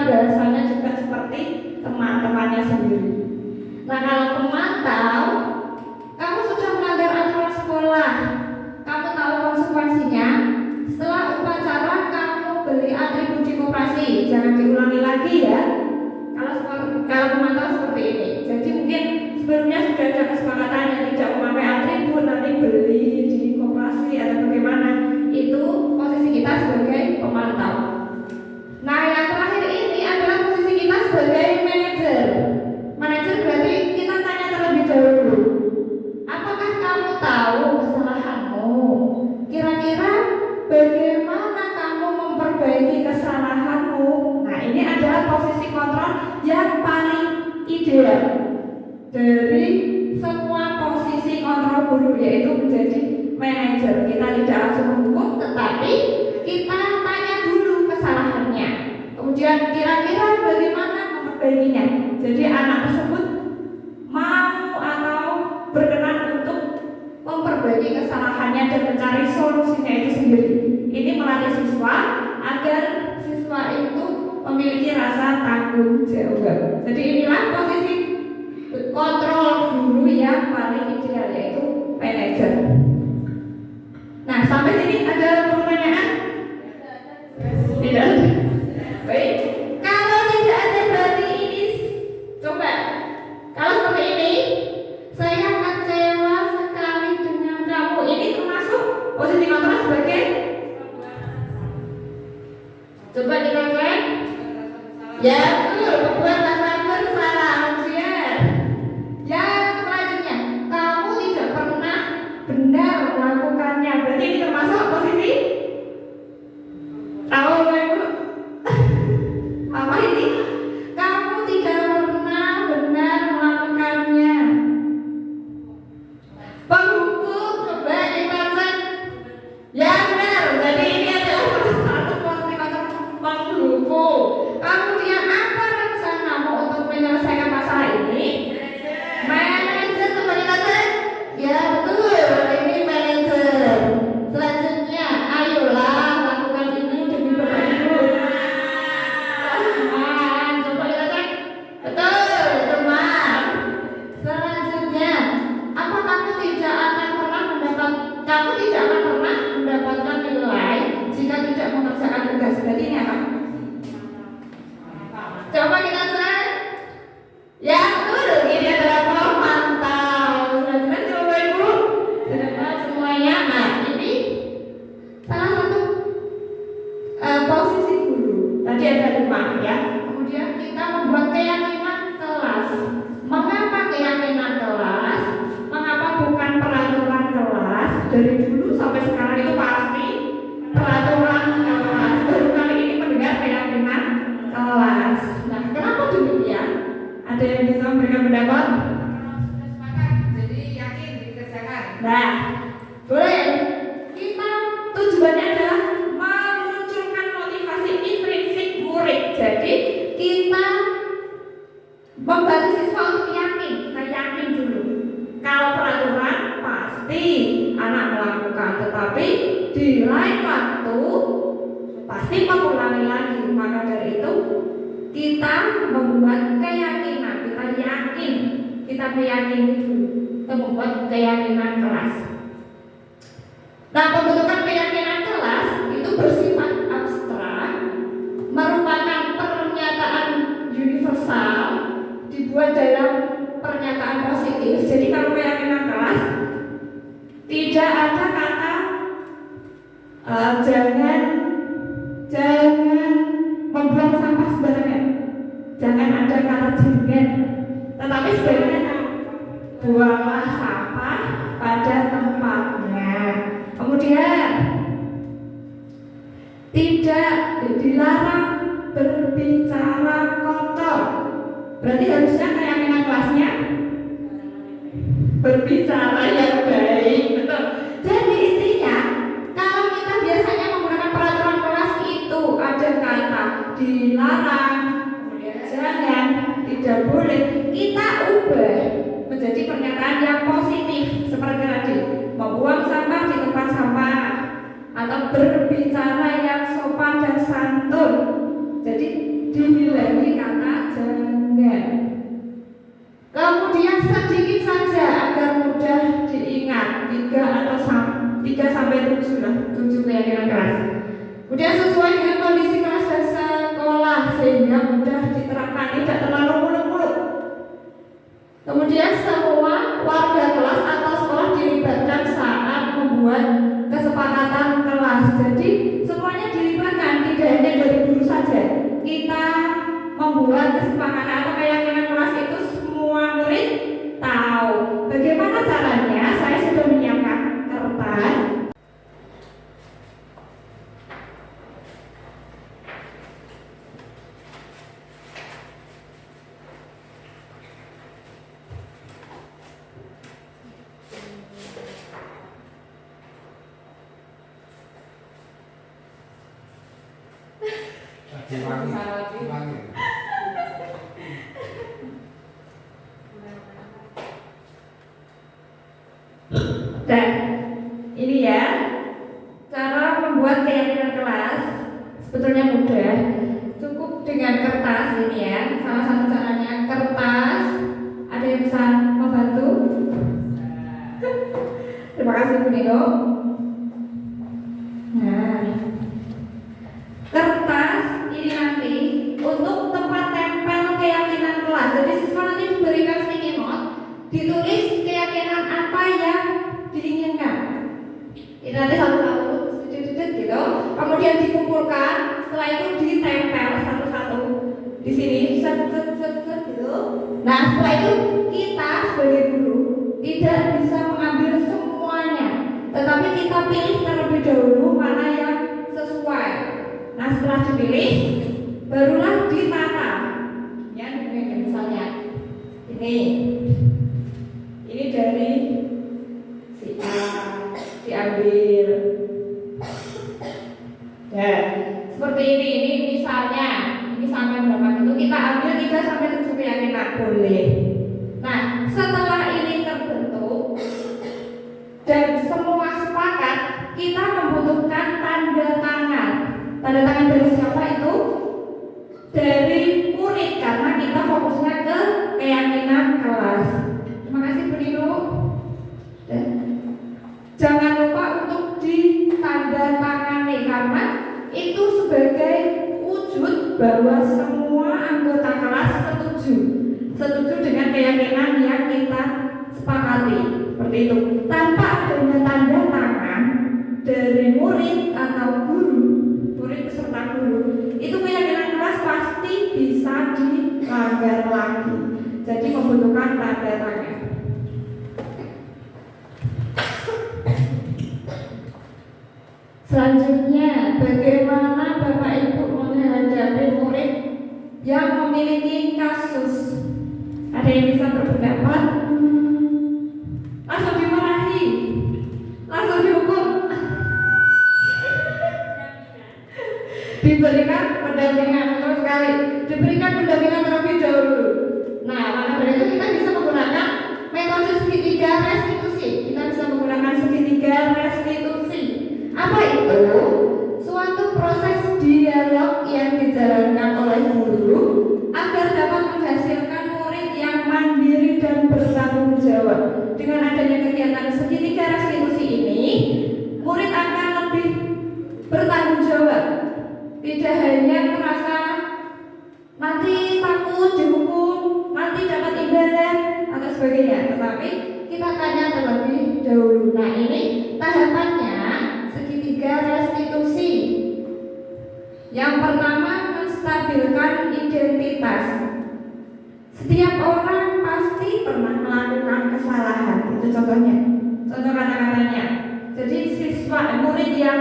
bahasanya juga seperti teman-temannya sendiri. Nah, kalau pemantau, kamu sudah melanggar aturan sekolah, kamu tahu konsekuensinya. Setelah upacara kamu beli atribusi koperasi, jangan diulangi lagi ya. Kalau pemantau seperti ini, jadi mungkin sebelumnya sudah ada kesepakatan yang tidak memakai atribut, nanti beli di koperasi atau bagaimana, itu posisi kita sebagai pemantau. Nah, yang terakhir ini adalah posisi kita sebagai manajer. Manajer berarti kita tanya terlebih dahulu, apakah kamu tahu kesalahanmu? Kira-kira bagaimana kamu memperbaiki kesalahanmu? Nah, ini adalah posisi kontrol yang paling ideal dari semua posisi kontrol guru, yaitu menjadi manajer. Kita tidak langsung menghukum, tetapi kita tanya dulu kesalahannya, kemudian kira-kira bagaimana memperbaikinya. Jadi anak tersebut mau atau berkenan untuk memperbaiki kesalahannya dan mencari solusinya itu sendiri. Ini melatih siswa agar siswa itu memiliki rasa tanggung jawab. Jadi inilah posisi kontrol guru yang paling ideal, yaitu manajer. Nah, sampai sini ada pertanyaan? Tidak ada. Baik. Kalau tidak ada berarti ini, coba. Kalau seperti ini, saya kecewa sekali dengan kamu. Ini termasuk posisi kontrol sebagai. Coba dikatakan. Ya, betul. Membuat rasa bersalah. Kemudian, yang selanjutnya, kamu tidak pernah benar melakukannya. Berarti ini termasuk posisi. Tahu nggak Ibu? Apa ini? Kamu tidak pernah benar melakukannya. Penghukum, coba kita cek. Ya benar. Jadi ini adalah satu posisi penghukum. Kemudian apa rencanamu untuk menyelesaikan masalah ini? Manajer, coba kita cek. Ya betul, ini manajer. Selanjutnya, ayolah lakukan ini demi Bapak Ibu. Teman, coba kita cek. Betul, teman. Selanjutnya, apa kamu tidak akan pernah mendapatkan nilai jika tidak mengerjakan tugas? Berarti ini apa? Coba kita cek. Ya betul, ini adalah pemantau. Sudah jelas coba Ibu? Sudah jelas semuanya. Nah, ini salah satu posisi guru. Tadi ada 5 ya. Kemudian kita membuat keyakinan kelas. Mengapa keyakinan kelas? Mengapa bukan peraturan kelas? Dari dulu sampai sekarang itu pasti peraturan kelas. Baru kali ini mendengar keyakinan kelas. Nah, kenapa demikian? Ada yang bisa memberikan pendapat? Jadi yakin dikerjakan. Nah, boleh. Kita tujuannya adalah memunculkan motivasi intrinsik murid. Jadi kita membantu siswa untuk yakin. Kita yakin dulu. Kalau peraturan pasti anak melakukan, tetapi di lain waktu pasti mengulangi lagi. Maka dari itu kita membuat keyakinan. Kita yakin. Kita meyakini dulu. Kita membuat keyakinan kelas. Nah, pembentukan keyakinan kelas itu bersifat abstrak, merupakan pernyataan universal, dibuat dalam pernyataan positif. Jadi kalau keyakinan kelas tidak ada kata jangan membuang sampah sembarangan, jangan ada kata jangan, tetapi sebenarnya buanglah sampah pada tempatnya. Kemudian tidak dilarang berbicara kotor. Berarti harusnya keyakinan kelasnya berbicara yang baik, betul. Jadi intinya kalau kita biasanya menggunakan peraturan kelas itu ada kata dilarang, jangan, tidak boleh, kita ubah menjadi pernyataan yang positif seperti tadi, membuang sampah di tempat sampah atau berbicara yang sopan dan santun. Jadi dinilai 3 sampai 7 lah, 7 keyakinan kelas. Kemudian sesuai dengan kondisi kelas dan sekolah sehingga mudah diterapkan, tidak terlalu muluk-muluk. Kemudian semua warga kelas atau sekolah dilibatkan saat membuat kesepakatan kelas. Jadi semuanya dilibatkan, tidak hanya dari guru saja. Kita membuat kesepakatan atau keyakinan kelas itu semua murid tahu. Bagaimana caranya? Saya sudah menyiapkan kertas. Dan ini ya, cara membuat keyakinan kelas sebetulnya mudah. Cukup dengan kertas ini ya. Salah satu caranya kertas. Ada yang bisa membantu? Terima kasih Bu Nino. Nah, kertas ini nanti untuk tempat tempel keyakinan kelas. Jadi siswa nanti diberikan sticky note, ditulis keyakinan apa yang diinginkan. Ini nanti satu-satu gitu. Kemudian dikumpulkan, setelah itu ditempel satu-satu di sini, gitu. Nah, setelah itu kita sebagai guru tidak bisa mengambil semuanya, tetapi kita pilih terlebih dahulu mana yang sesuai. Nah, setelah dipilih, barulah ditata. Ya, misalnya ini dari si A diambil. Ya, seperti ini misalnya, ini sampai berapa itu kita ambil 3 sampai 7 keyakinan boleh. Nah, setelah ini terbentuk dan semua sepakat, kita membutuhkan tanda tangan. Tanda tangan dari siapa itu? Dari murid, karena kita fokusnya ke keyakinan kelas. Terima kasih Bu Nino. Jangan lupa untuk ditandatangani karena itu sebagai wujud bahwa semua anggota kelas setuju dengan keyakinan yang kita sepakati. Seperti itu. Tanpa adanya tanda tangan dari murid atau guru, murid beserta guru, itu keyakinan kelas pasti bisa dilanggar lagi. Jadi membutuhkan tanda tangan. Selanjutnya, bagaimana Bapak Ibu menghadapi murid yang memiliki kasus? Ada yang bisa berpendapat? Langsung dimarahi, langsung dihukum, diberikan pendampingan, betul sekali, diberikan pendampingan terlebih dahulu. Nah, maka dari itu kita bisa menggunakan metode segitiga restitusi. Kita bisa menggunakan segitiga restitusi. Apa itu? Suatu proses dialog yang dijalankan oleh guru agar dapat menghasilkan murid yang mandiri dan bertanggung jawab. Dengan adanya kegiatan segitiga restitusi ini, murid akan lebih bertanggung jawab. Tidak hanya merasa nanti takut dihukum, nanti dapat imbalan atau sebagainya, tetapi kita tanya terlebih dahulu. Nah, ini tahapannya segitiga restitusi. Yang pertama, menstabilkan identitas. Setiap orang pasti pernah melakukan kesalahan. Itu contohnya, contoh kata-katanya. Jadi murid yang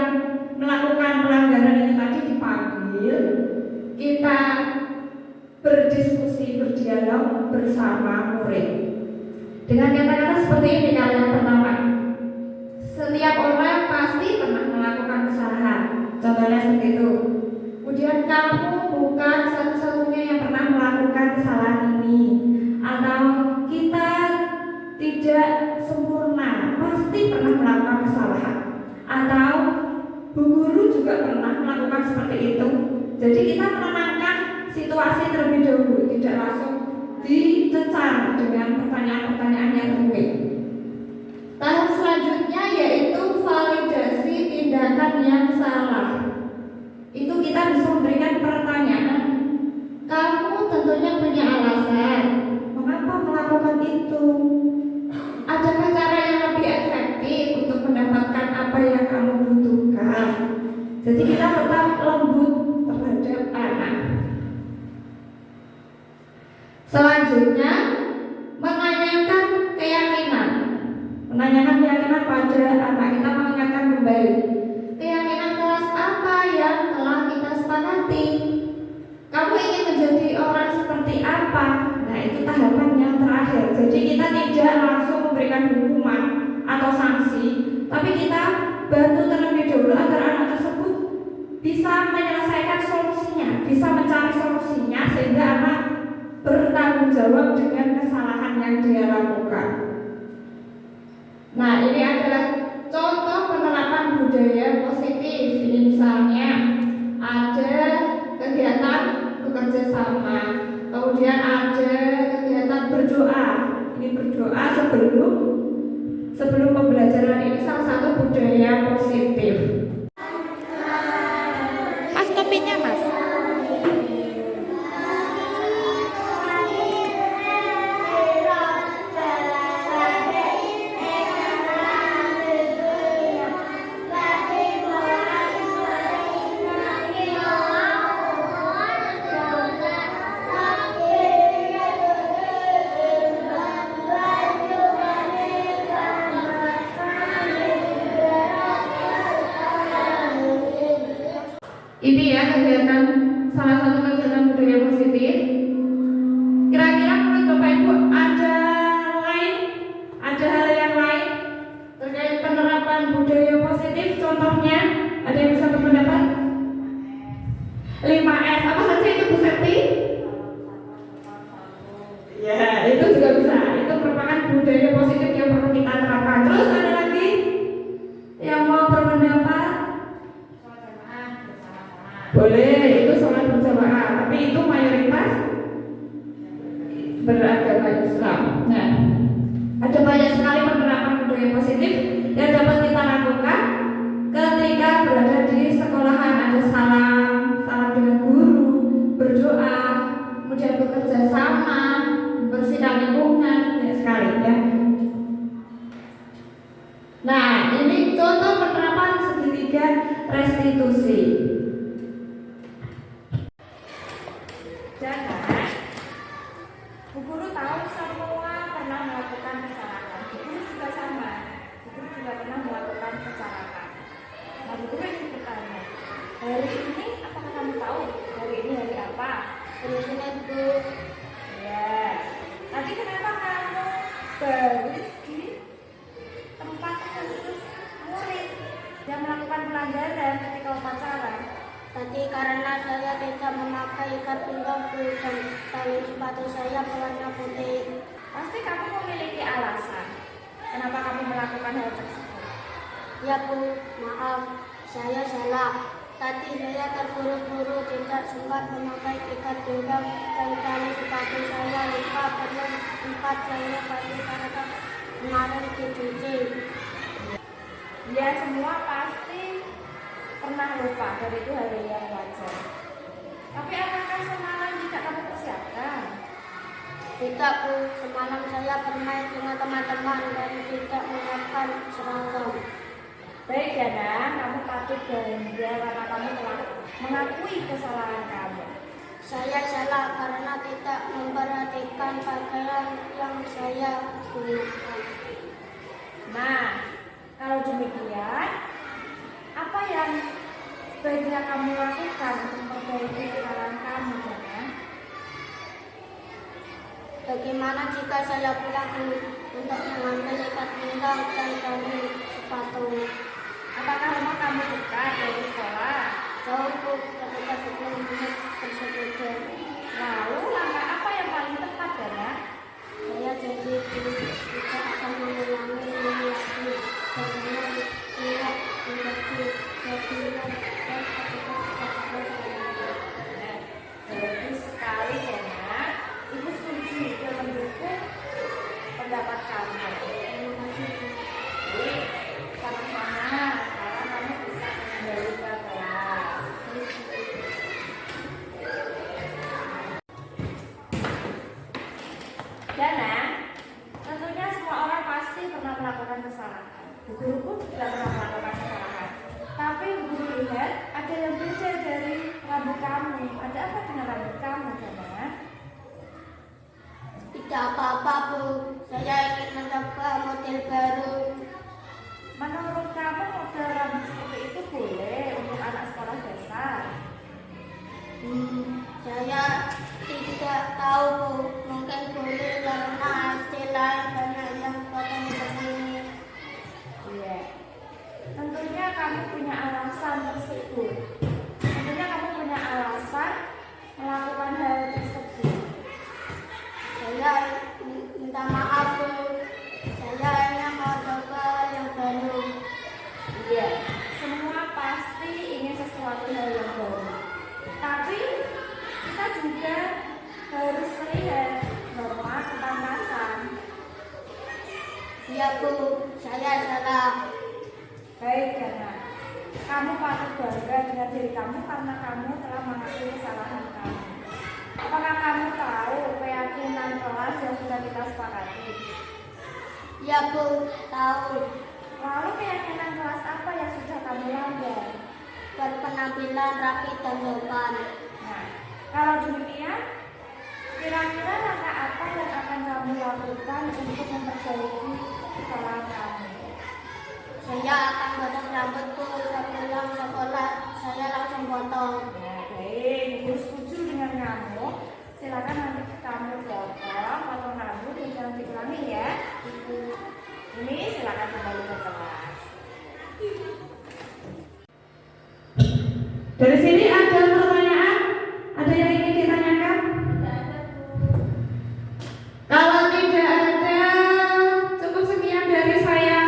melakukan pelanggaran ini tadi dipanggil, kita berdiskusi, berdialog bersama murid dengan kata-kata seperti ini. Kalau yang pertama, setiap orang pasti pernah melakukan kesalahan, contohnya seperti itu. Kemudian kamu bukan satu-satunya yang pernah melakukan kesalahan ini, atau kita tidak sempurna, pasti pernah melakukan kesalahan, atau bu guru juga pernah melakukan seperti itu. Jadi kita menenangkan situasi terlebih dahulu, tidak langsung dicecar dengan pertanyaan-pertanyaan yang rumit. Tahap selanjutnya yang salah. Itu kita bisa memberikan pertanyaan. Kamu tentunya punya alasan mengapa melakukan itu. Adakah cara yang lebih efektif untuk mendapatkan apa yang kamu butuhkan? Jadi kita tetap lembut terhadap anak. Selanjutnya, menanyakan keyakinan. Menanyakan keyakinan pada anak. Kita mengingatkan kembali keyakinan kelas apa yang telah kita sepakati. Kamu ingin menjadi orang seperti apa? Nah, itu tahapan yang terakhir. Jadi kita tidak langsung memberikan hukuman atau sanksi, tapi kita bantu terlebih dahulu agar anak tersebut bisa menyelesaikan solusinya, bisa mencari solusinya sehingga anak bertanggung jawab dengan kesalahan yang dia lakukan. Nah, ini adalah contoh penerapan budaya positif. Ini misalnya ada kegiatan bekerja sama, kemudian ada kegiatan berdoa. Ini berdoa sebelum pembelajaran. Ini salah satu budaya positif. Mas, topiknya Mas. Ini ya kegiatan, salah satu kegiatan budaya positif. Kira-kira menurut Bapak Ibu ada hal yang lain terkait penerapan budaya positif? Contohnya, ada yang bisa berpendapat? 5S, apa saja itu Bu Septi? Ya, itu juga bisa. Itu merupakan budaya positif yang perlu kita terapkan. Terus ada lagi yang mau berpendapat? Boleh, itu sholat berjamaah, tapi itu mayoritas beragama Islam. Nah, ada banyak sekali penerapan budaya positif yang dapat kita lakukan ketika berada di sekolahan. Ada salam dengan guru, berdoa, kemudian bekerja sama, bersihkan lingkungan, banyak sekali ya. Nah, ini contoh penerapan segitiga restitusi. Jangan, Bu Guru tahu semua pernah melakukan kesalahan. Bu Guru juga sama. Bu Guru juga pernah melakukan kesalahan. Nah, Bu Guru ingin bertanya, hari ini apakah kamu tahu hari ini hari apa? Hari Senin, Bu. Ya. Nanti kenapa kamu baris di tempat khusus murid yang melakukan pelanggaran ketika upacara? Tadi karena saya tidak memakai ikat pinggangku dan tali sepatu saya berwarna putih. Pasti kamu memiliki alasan kenapa kamu melakukan hal tersebut. Ya Bu, maaf, saya salah. Tadi saya terburu-buru tidak sempat memakai ikat pinggang dan tali sepatu saya lupa belum sempat saya pakai karena kemarin dicuci. Ya, semua pasti pernah lupa, dan itu hal yang wajar. Tapi apakah semalam tidak kamu persiapkan? Tidak Bu, semalam saya bermain dengan teman-teman dan tidak menyiapkan seragam. Baik ya, Dan, kamu patut bangga karena kamu telah mengakui kesalahan kamu. Saya salah karena tidak memperhatikan pakaian yang saya gunakan. Nah, kalau demikian, apa yang sebaiknya kamu lakukan untuk memperbaiki kesalahan kamu, Dana? Bagaimana jika saya pulang untuk mengambil ikat pinggang dan tali sepatu? Apakah rumah kamu dekat dari sekolah? Jauh Bu, ketika 10 menit bersepeda. Lalu langkah apa yang paling tepat, Dana? Saya jadi tidak akan mengulangi ini lagi karena ingat menjadi bagian dan Bagus sekali, Dana. Ibu setuju dan mendukung pendapat kamu. terima kasih Bu. Jadi, sama-sama sekarang kamu bisa mengendalikan Dana, tentunya semua orang pasti pernah melakukan kesalahan. Bu Guru pun juga pernah melakukan kesalahan. Tapi Bu Guru lihat ada yang beda dari rambut kamu. Ada apa dengan rambut kamu, Dana? Tidak apa-apa, Bu. Saya ingin mencoba model baru. Menurut kamu model rambut seperti itu boleh untuk anak sekolah dasar? Saya tidak tahu, Bu. Mungkin boleh karena hasil lain banyak yang potong seperti ini. Iya. Tentunya kamu punya alasan tersebut. Tentunya kamu punya alasan melakukan hal tersebut. Saya minta maaf, Bu. Saya hanya mau coba yang baru. Iya. Semua pasti ingin sesuatu hal yang baru. Tapi kita juga harus melihat norma kepantasan. Iya, Bu. Saya salah. Baik, Dana. Kamu patut bangga dengan diri kamu karena kamu telah mengakui kesalahan kamu. Apakah kamu tahu keyakinan kelas yang sudah kita sepakati? Iya, Bu. Tahu. Lalu keyakinan kelas apa yang sudah kamu langgar? Berpenampilan rapi dan sopan. Nah, kalau demikian, kira-kira langkah apa yang akan kamu lakukan untuk memperbaiki kesalahan kamu? Saya akan potong rambut, Bu. Sepulang sekolah, saya langsung potong. Nah, baik, Ibu setuju dengan kamu. Silakan nanti kamu potong rambut dan jangan diulangi ya. Ini silakan kembali ke kelas. Dari sini ada pertanyaan? Ada yang ingin ditanyakan? Kalau tidak ada, cukup sekian dari saya.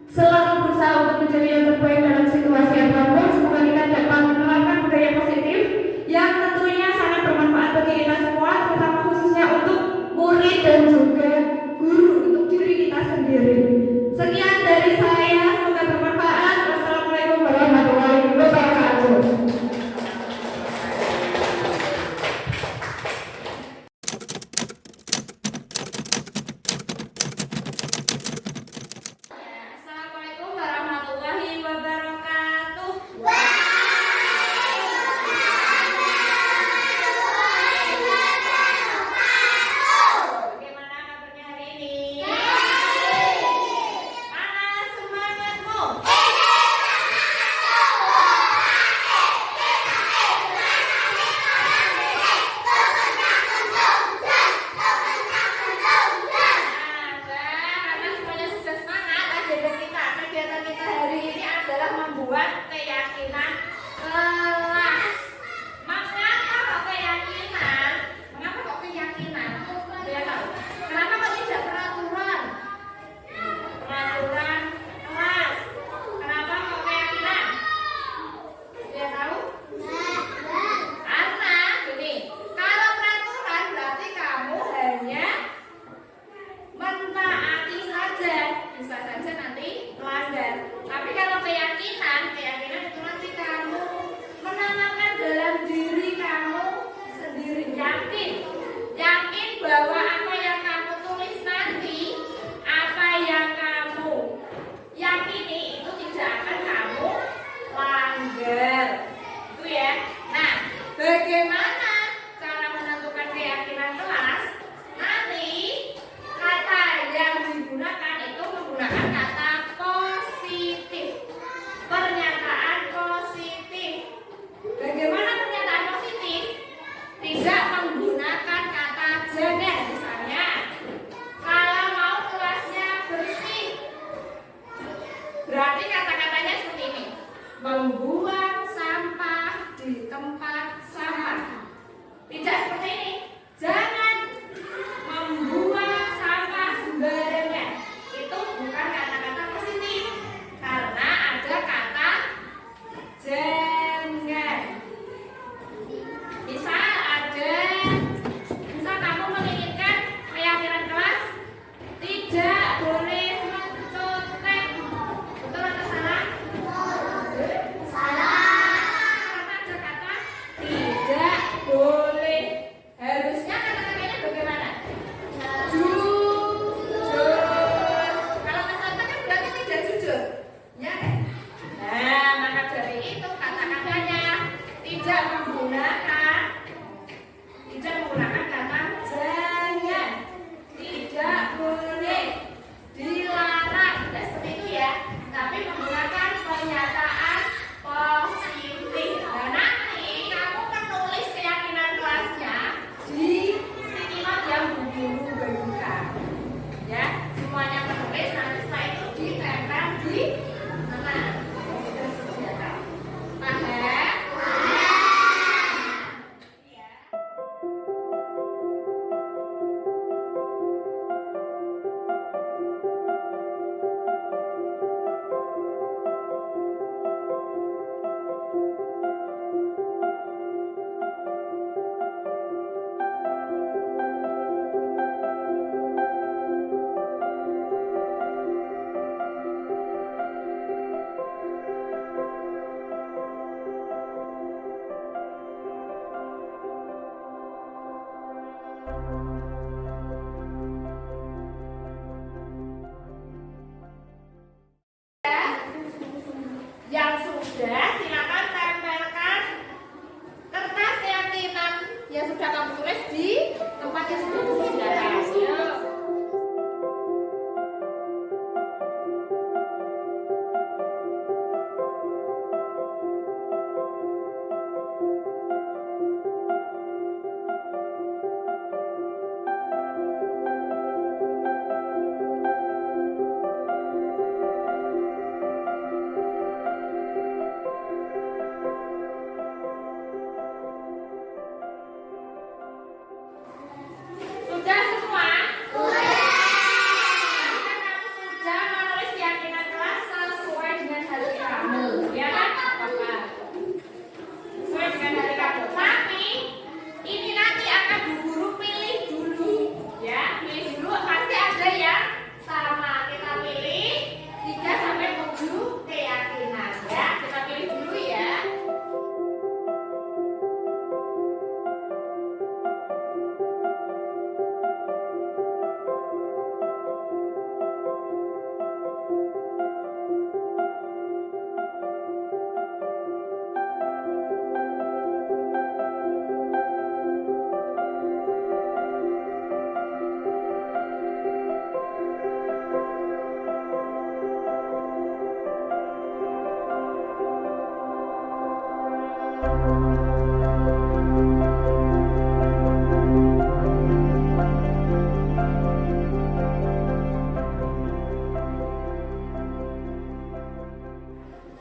Selalu berusaha untuk menjadi yang terbaik dalam situasi apapun. Semoga kita dapat menerapkan budaya positif yang tentunya sangat bermanfaat bagi kita semua, terutama khususnya untuk murid dan juga guru, untuk diri kita sendiri. Sekian dari saya, semoga bermanfaat. Wassalamualaikum warahmatullahi wabarakatuh. Assalamualaikum warahmatullahi wabarakatuh. makin sebentar. Yuk. Sudah semua? Sudah. Kamu sudah menulis keyakinan kelas sesuai dengan hari kamu, ya kan? Apa? Sesuai dengan hari kamu. Tapi ini nanti akan Bu Guru pilih dulu, ya. Pilih dulu pasti ada yang sama. Kita pilih 3 sampai 7 keyakinan, ya. Kita pilih dulu ya.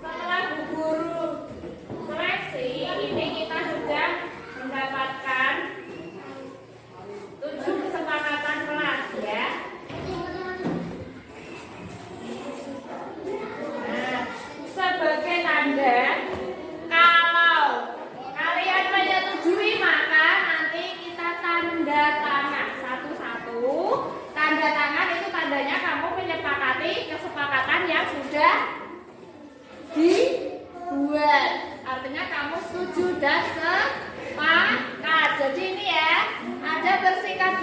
Setelah Bu Guru seleksi, ini kita sudah mendapatkan 7 kesepakatan kelas ya. Nah, sebagai tanda kalau kalian menyetujui maka nanti kita tanda tangan satu-satu. Tanda tangan itu tandanya kamu menyepakati kesepakatan yang sudah dibuat, artinya kamu setuju dan sepakat. Jadi ini ya, ada bersikap